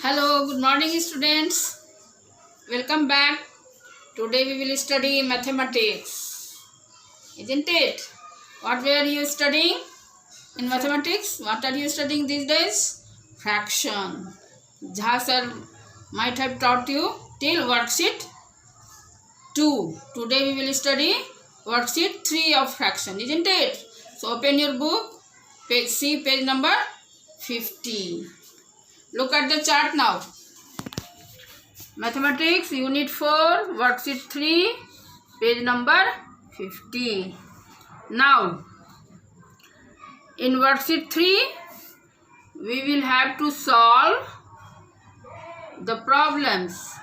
Hello, good morning students. Welcome back. Today we will study mathematics. Isn't it? What were you studying in mathematics? What are you studying these days? Fraction. Jha sir might have taught you till worksheet 2. Today we will study worksheet 3 of fraction. Isn't it? So open your book. See page number 50. Look at the chart now. Mathematics Unit 4, Worksheet 3, page number 50. Now, in Worksheet 3, we will have to solve the problems.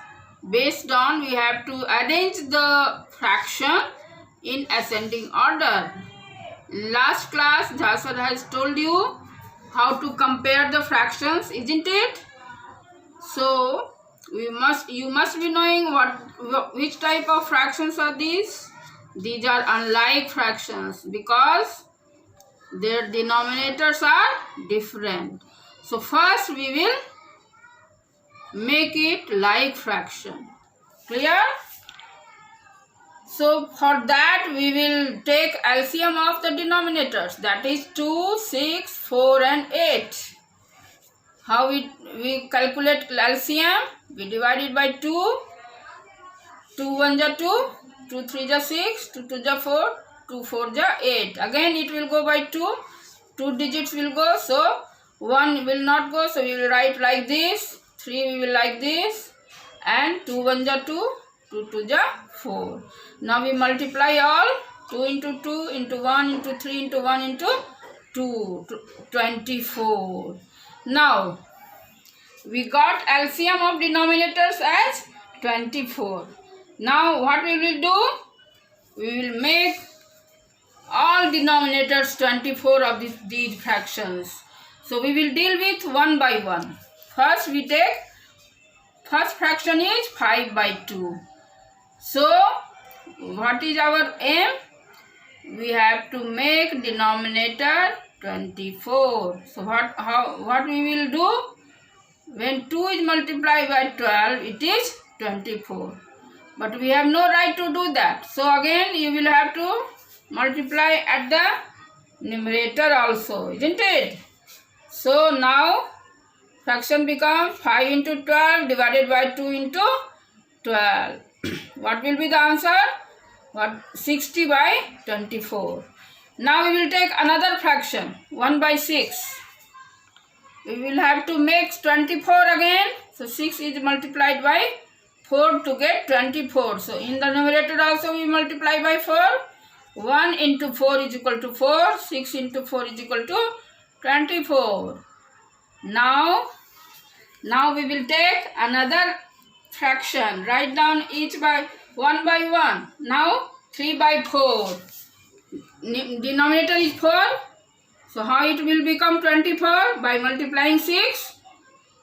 Based on, we have to arrange the fraction in ascending order. In last class, Jaswar has told you how to compare the fractions, isn't it? So you must be knowing which type of fractions are these. These are unlike fractions because their denominators are different. So first we will make it like fraction. Clear? So for that we will take LCM of the denominators, that is 2, 6, 4 and 8. How we calculate LCM? We divide it by 2. 2 1 ja 2, 2 3 ja 6, 2 2 ja 4, 2 4 ja 8. Again it will go by 2. 2 digits will go, so 1 will not go, so we will write like this. 3 we will like this, and 2 1 ja 2, 2 2 ja 4. Now we multiply all. 2 into 2 into 1 into 3 into 1 into 2, 24. Now we got LCM of denominators as 24. Now what we will do? We will make all denominators 24 of these fractions. So we will deal with one by one. First we take, first fraction is 5 by 2. So what is our aim? We have to make denominator 24. So what we will do? When 2 is multiplied by 12, it is 24. But we have no right to do that. So again you will have to multiply at the numerator also, isn't it? So now fraction becomes 5 into 12 divided by 2 into 12. What will be the answer? 60 by 24. Now we will take another fraction, 1 by 6. We will have to make 24 again. So 6 is multiplied by 4 to get 24. So in the numerator also we multiply by 4. 1 into 4 is equal to 4. 6 into 4 is equal to 24. Now we will take another fraction. Write down each by 1 by 1. Now 3 by 4. Denominator is 4. So how it will become 24? By multiplying 6.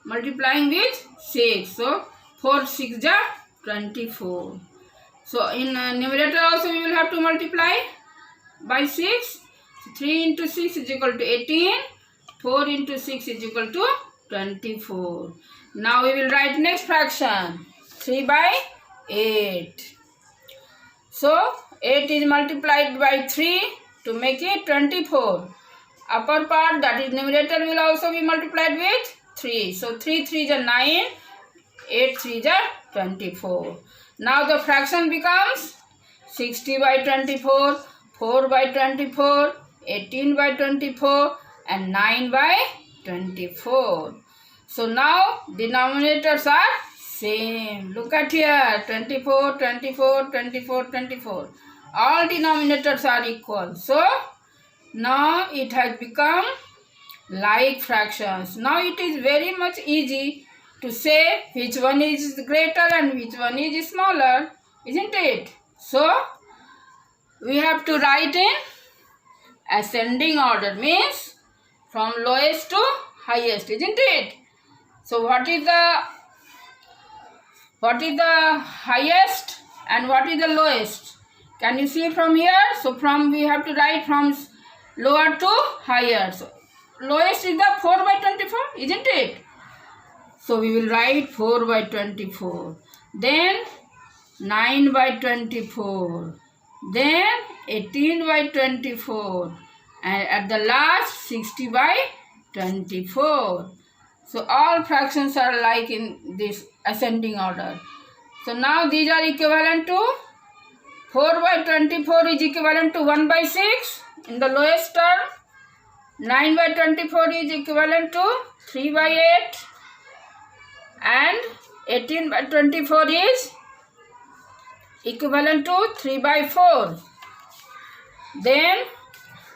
Multiplying with 6. So 4 6 ja 24. So in numerator also we will have to multiply by 6. So 3 into 6 is equal to 18. 4 into 6 is equal to 24. Now we will write next fraction. 3 by 8. So 8 is multiplied by 3 to make it 24. Upper part, that is numerator, will also be multiplied with 3. So 3 3 is 9. 8 3 is 24. Now the fraction becomes 60 by 24, 4 by 24, 18 by 24 and 9 by 24. So now denominators are same. Look at here, 24, 24, 24, 24. All denominators are equal. So now it has become like fractions. Now it is very much easy to say which one is greater and which one is smaller, isn't it? So we have to write in ascending order, means from lowest to highest, isn't it? So what is the highest and what is the lowest? Can you see from here? So we have to write from lower to higher. So lowest is the 4 by 24, isn't it? So we will write 4 by 24. Then 9 by 24. Then 18 by 24. And at the last 60 by 24. So all fractions are like in this ascending order. So now these are equivalent to 4 by 24 is equivalent to 1 by 6 in the lowest term. 9 by 24 is equivalent to 3 by 8. And 18 by 24 is equivalent to 3 by 4. Then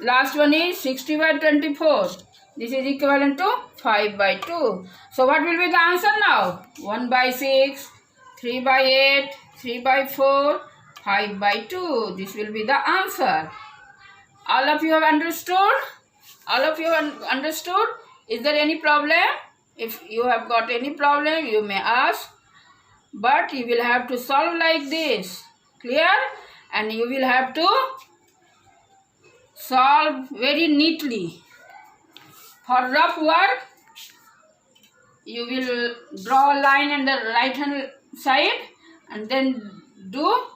last one is 60 by 24. This is equivalent to 5 by 2. So what will be the answer now? 1 by 6, 3 by 8, 3 by 4, 5 by 2. This will be the answer. All of you have understood? All of you have understood? Is there any problem? If you have got any problem, you may ask. But you will have to solve like this. Clear? And you will have to solve very neatly. For rough work, you will draw a line on the right hand side and then do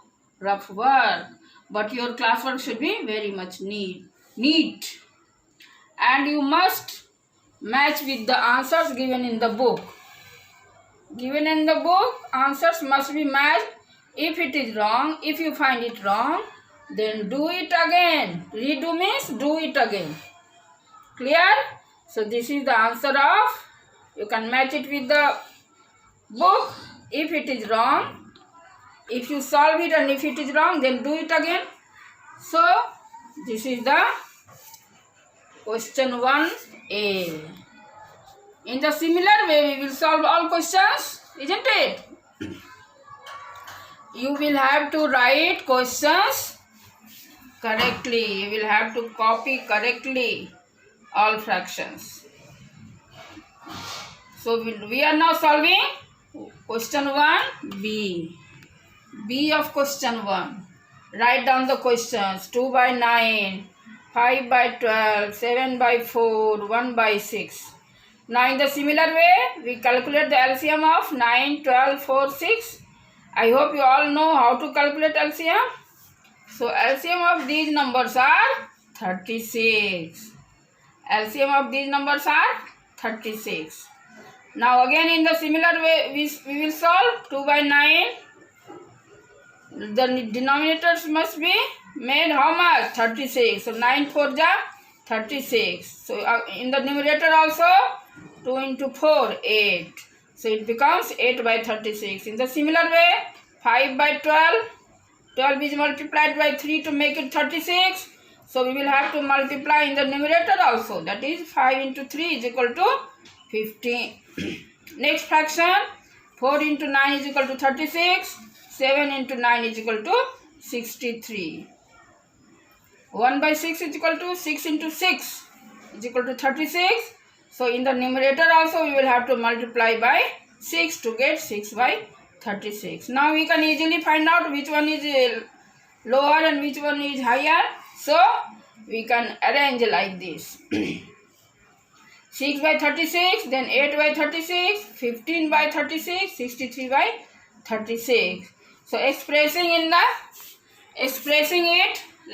rough work. But your classwork should be very much neat. And you must match with the answers given in the book. Given in the book, answers must be matched. If it is wrong, if you find it wrong, then do it again. Redo means do it again. Clear? So this is the answer of, you can match it with the book. If it is wrong, if you solve it and if it is wrong, then do it again. So this is the question 1A. In the similar way, we will solve all questions, isn't it? You will have to write questions correctly. You will have to copy correctly all fractions. So we are now solving question 1B. B of question 1. Write down the questions. 2 by 9, 5 by 12, 7 by 4, 1 by 6. Now in the similar way, we calculate the LCM of 9, 12, 4, 6. I hope you all know how to calculate LCM. So LCM of these numbers are 36. LCM of these numbers are 36. Now again in the similar way, we will solve 2 by 9. The denominators must be made how much? 36. So 9 4 ja 36. So in the numerator also 2 into 4, 8. So it becomes 8 by 36. In the similar way, 5 by 12. 12 is multiplied by 3 to make it 36. So we will have to multiply in the numerator also. That is 5 into 3 is equal to 15. Next fraction, 4 into 9 is equal to 36. 7 into 9 is equal to 63. 1 by 6 is equal to 6 into 6 is equal to 36. So in the numerator also we will have to multiply by 6 to get 6 by 36. Now we can easily find out which one is lower and which one is higher. So we can arrange like this. 6 by 36, then 8 by 36, 15 by 36, 63 by 36. So expressing it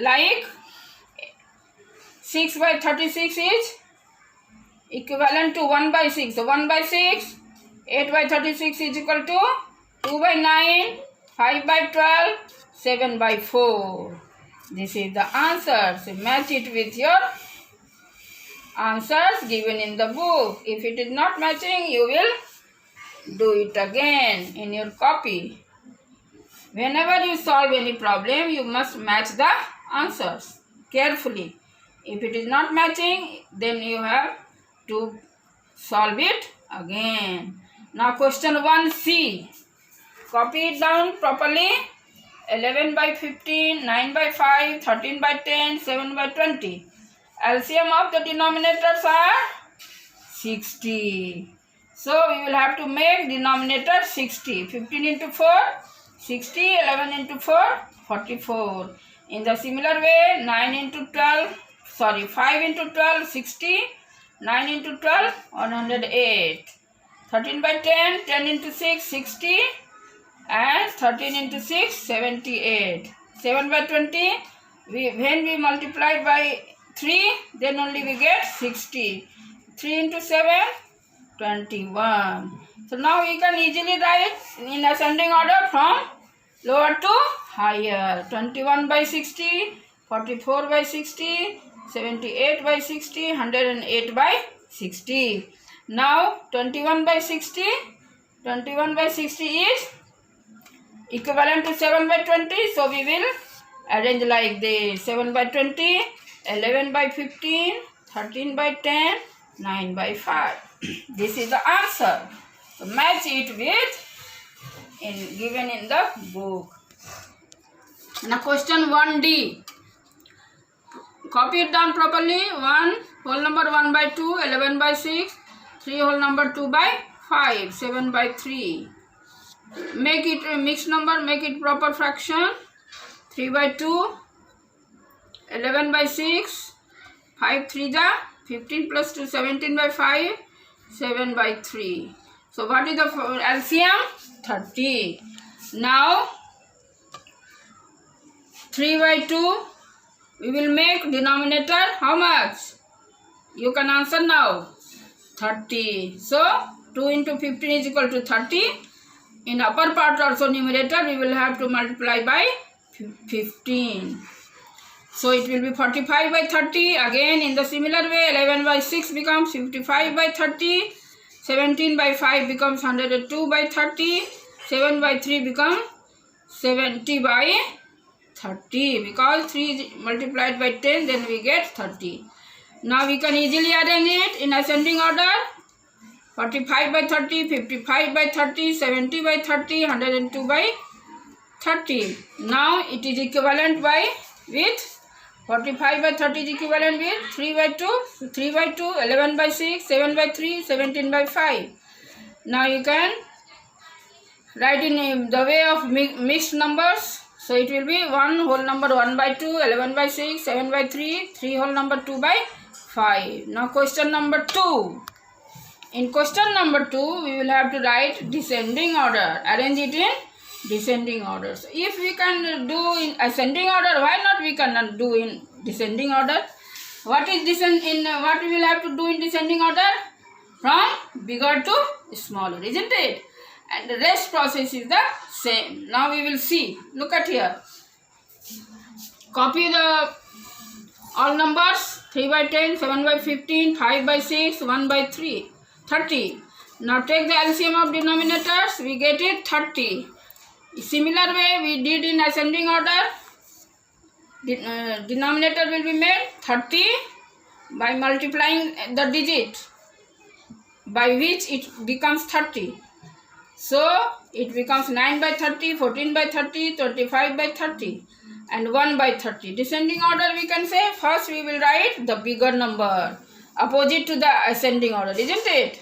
like 6 by 36 is equivalent to 1 by 6. So 1 by 6, 8 by 36 is equal to 2 by 9, 5 by 12, 7 by 4. This is the answer. So match it with your answers given in the book. If it is not matching, you will do it again in your copy. Whenever you solve any problem, you must match the answers carefully. If it is not matching, then you have to solve it again. Now question 1C. Copy it down properly. 11 by 15, 9 by 5, 13 by 10, 7 by 20. LCM of the denominators are 60. So we will have to make denominator 60. 15 into 4, 60, 11 into 4, 44. In the similar way, 5 into 12, 60, 9 into 12, 108. 13 by 10, 10 into 6, 60. And 13 into 6, 78. 7 by 20, when we multiply by 3, then only we get 60. 3 into 7, 21. So now we can easily write in ascending order from lower to higher. 21 by 60, 44 by 60, 78 by 60, 108 by 60. Now 21 by 60 is equivalent to 7 by 20. So we will arrange like this. 7 by 20, 11 by 15, 13 by 10, 9 by 5. This is the answer. So match it with given in the book. Now question 1D. Copy it down properly. 1 whole number 1 by 2, 11 by 6, 3 whole number 2 by 5, 7 by 3. Make it a mixed number, make it proper fraction. 3 by 2, 11 by 6, 5 3 ja, 15 plus 2, 17 by 5, 7 by 3. So what is the LCM? 30. Now 3 by 2, we will make denominator how much? You can answer now. 30. So 2 into 15 is equal to 30. In upper part also numerator we will have to multiply by 15. So it will be 45 by 30. Again in the similar way 11 by 6 becomes 55 by 30. 17 by 5 becomes 102 by 30. 7 by 3 becomes 70 by 30. Because 3 is multiplied by 10, then we get 30. Now we can easily arrange it in ascending order. 45 by 30, 55 by 30, 70 by 30, 102 by 30. Now it is equivalent with 45 by 30 is equivalent with 3 by 2, 3 by 2, 11 by 6, 7 by 3, 17 by 5. Now you can write in the way of mixed numbers. So it will be 1 whole number 1 by 2, 11 by 6, 7 by 3, 3 whole number 2 by 5. Now question number 2. In question number 2, we will have to write descending order. Arrange it in descending order. So if we can do in ascending order, why not we cannot do in descending order? What is what we will have to do in descending order? From bigger to smaller, isn't it? And the rest process is the same. Now we will see. Look at here. Copy the all numbers. 3 by 10, 7 by 15, 5 by 6, 1 by 3, 30. Now take the LCM of denominators. We get it 30. Similar way we did in ascending order. Denominator will be made 30 by multiplying the digit by which it becomes 30. So it becomes 9 by 30, 14 by 30, 25 by 30 and 1 by 30. Descending order we can say first we will write the bigger number opposite to the ascending order, isn't it?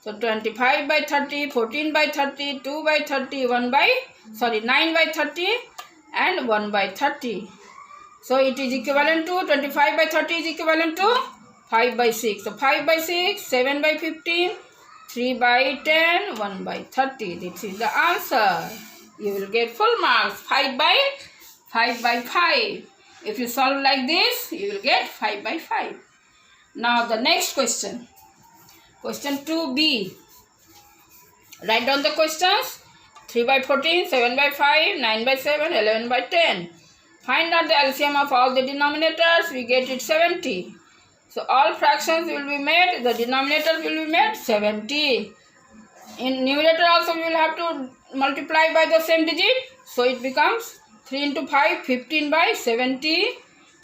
So 25 by 30, 14 by 30, 2 by 30, 9 by 30 and 1 by 30. So it is equivalent to 25 by 30 is equivalent to 5 by 6. So 5 by 6, 7 by 15, 3 by 10, 1 by 30. This is the answer. You will get full marks. 5 by 5. If you solve like this, you will get 5 by 5. Now the next question. Question 2B. Write down the questions. 3 by 14, 7 by 5, 9 by 7, 11 by 10. Find out the LCM of all the denominators. We get it 70. So all fractions will be made. The denominator will be made 70. In numerator also we will have to multiply by the same digit. So it becomes 3 into 5, 15 by 70,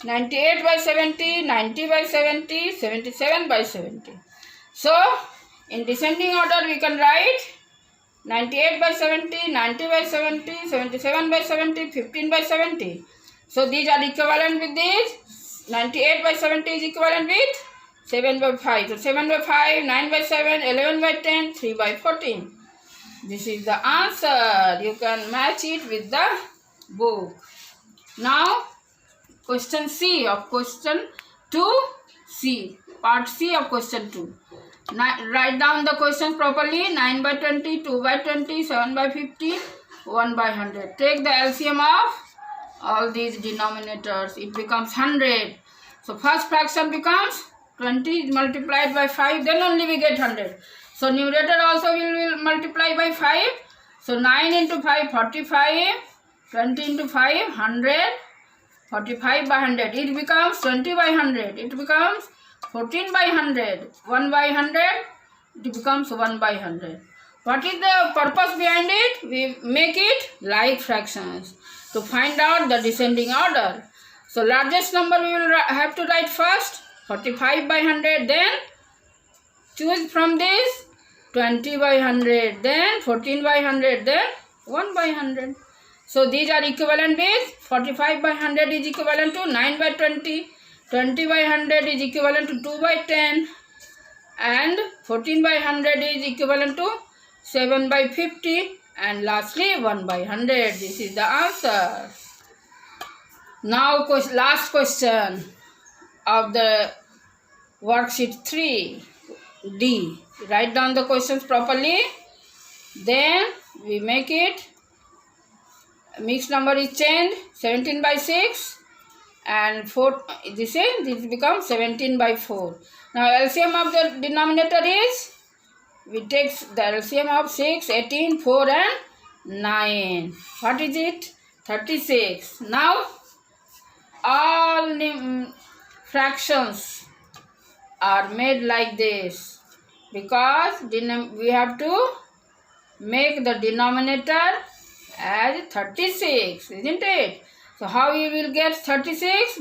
98 by 70, 90 by 70, 77 by 70. So in descending order we can write 98 by 70, 90 by 70, 77 by 70, 15 by 70. So these are equivalent with these. 98 by 70 is equivalent with 7 by 5. So 7 by 5, 9 by 7, 11 by 10, 3 by 14. This is the answer. You can match it with the book. Now question C of question 2C. Part C of question 2. Write down the questions properly. 9 by 20, 2 by 20, 7 by 50, 1 by 100. Take the LCM of all these denominators. It becomes 100. So first fraction becomes 20 multiplied by 5. Then only we get 100. So numerator also will multiply by 5. So 9 into 5, 45. 20 into 5, 100. 45 by 100. It becomes 20 by 100. It becomes 14 by 100. 1 by 100. It becomes 1 by 100. What is the purpose behind it? We make it like fractions to find out the descending order. So largest number we will have to write first, 45 by 100. Then choose from this 20 by 100. Then 14 by 100. Then 1 by 100. So these are equivalent with 45 by 100 is equivalent to 9 by 20. 20 by 100 is equivalent to 2 by 10. And 14 by 100 is equivalent to 7 by 50. And lastly 1 by 100. This is the answer. Now last question of the worksheet 3D. Write down the questions properly. Then we make it. Mixed number is changed. 17 by 6 and 4. This becomes 17 by 4. Now LCM of the denominator is, we take the LCM of 6, 18, 4 and 9. What is it? 36. Now all fractions are made like this because we have to make the denominator as 36, isn't it? So how you will get 36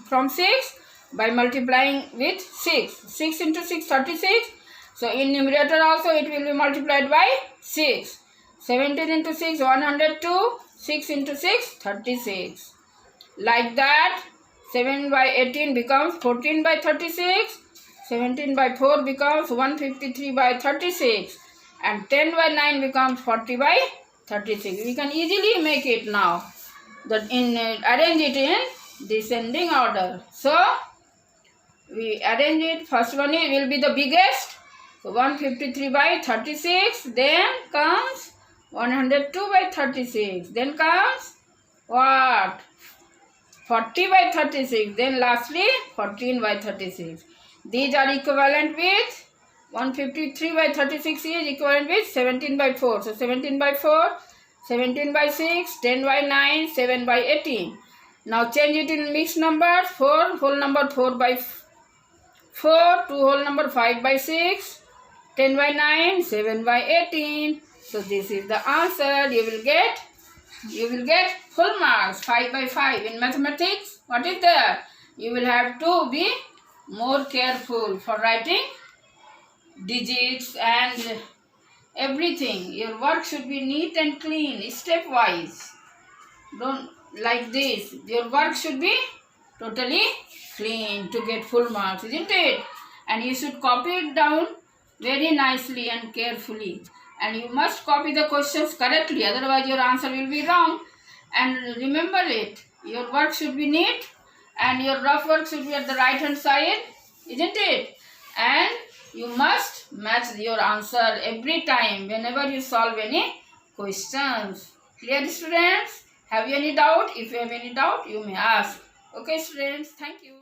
from 6? By multiplying with 6. 6 into 6, 36. So in numerator also it will be multiplied by 6. 17 into 6, 102. 6 into 6, 36. Like that, 7 by 18 becomes 14 by 36. 17 by 4 becomes 153 by 36. And 10 by 9 becomes 40 by 36. We can easily make it now. Arrange it in descending order. So we arrange it. First one will be the biggest. So 153 by 36. Then comes 102 by 36. Then comes what? 40 by 36. Then lastly 14 by 36. These are equivalent with 153 by 36 is equivalent with 17 by 4. So 17 by 4, 17 by 6, 10 by 9, 7 by 18. Now change it in mixed numbers. 4 whole number 4 by 4, 2 whole number 5 by 6, 10 by 9, 7 by 18. So this is the answer. You will get full marks, 5 by 5. In mathematics, what is there? You will have to be more careful for writing digits and everything. Your work should be neat and clean, stepwise. Don't like this. Your work should be totally clean to get full marks, isn't it? And you should copy it down very nicely and carefully. And you must copy the questions correctly, otherwise your answer will be wrong. And remember it, your work should be neat and your rough work should be at the right hand side, isn't it? And you must match your answer every time whenever you solve any questions. Clear, students? Have you any doubt? If you have any doubt, you may ask. Okay, students, thank you.